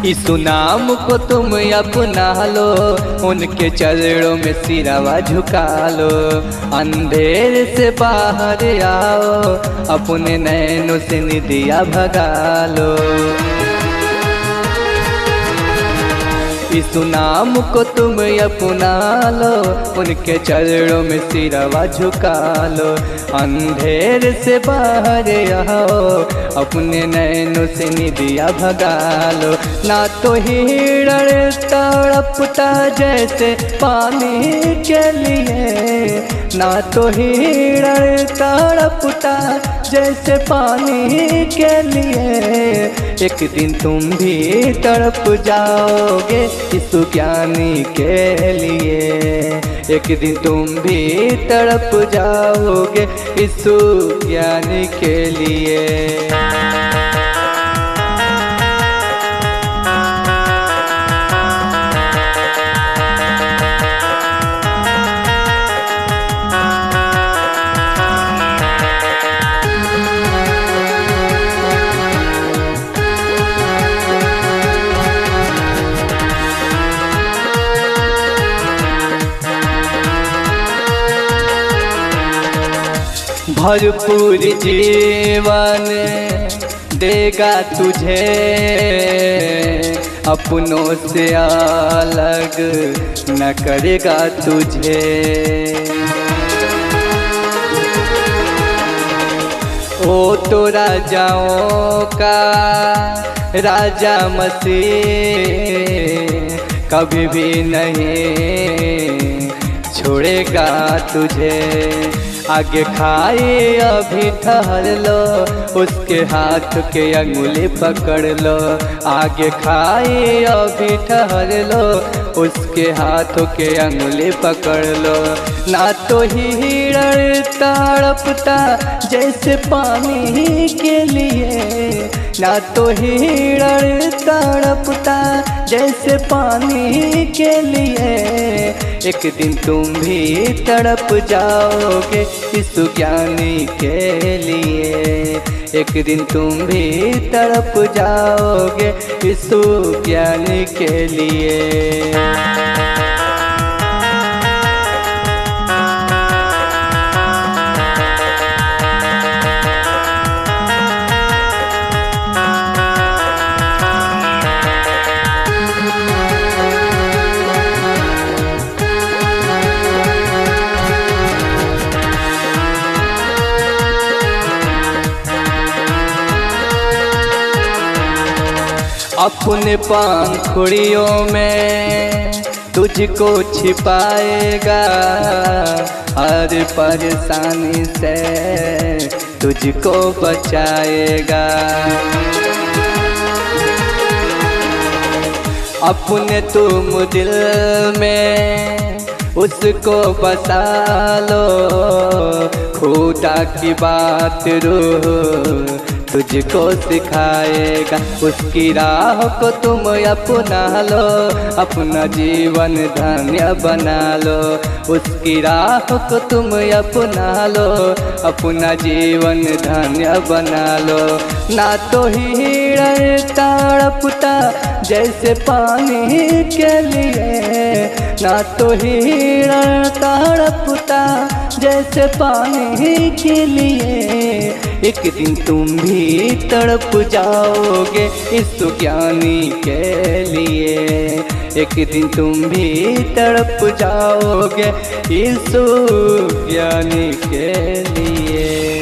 इस नाम को तुम अपना लो, उनके चरणों में सिरावा झुका लो। अंधेरे से बाहर आओ, अपने नैनों से निदिया भगा लो। इस नाम को तुम अपना लो, उनके चरणों में सिरावा झुका लो। अंधेरे से बाहर आओ, अपने नैनों से निदिया भगा लो। ना तो हिरण तड़पता जैसे पानी के लिए, ना तो हिरण तड़पता जैसे पानी के लिए। एक दिन तुम भी तड़प जाओगे इस ज्ञानी के लिए। एक दिन तुम भी तड़प जाओगे इस ज्ञानी के लिए। भरपूर जीवन देगा तुझे, अपनों से अलग न करेगा तुझे। ओ तो राजाओं का राजा मसीह, कभी भी नहीं छोड़ेगा तुझे। आगे खाए अभी ठहर लो, उसके हाथ के अंगुली पकड़ लो। आगे खाए अभी ठहर लो, उसके हाथों के अंगुली पकड़ लो। ना तो हिरण तड़पता जैसे पानी के लिए, ना तो हिरण तड़पता जैसे पानी के लिए। एक दिन तुम भी तड़प जाओगे इस ज्ञानी के लिए। एक दिन तुम भी तड़प जाओगे इस ज्ञानी के लिए। अपने पंखुड़ियों में तुझको छिपाएगा, हर परेशानी से तुझको बचाएगा। अपने तुम दिल में उसको बसा लो, खुदा की बात रूह तुझको सिखाएगा। उसकी राह को तुम अपना लो, अपना जीवन धन्य बना लो। उसकी राह को तुम अपना लो, अपना जीवन धन्य बना लो। ना तो हिरण तड़पता जैसे पानी के लिए, ना तो हिरण तड़पता जैसे पानी के लिए। एक दिन तुम भी तड़प जाओगे इस ज्ञानी के लिए। एक दिन तुम भी तड़प जाओगे इस ज्ञानी के लिए।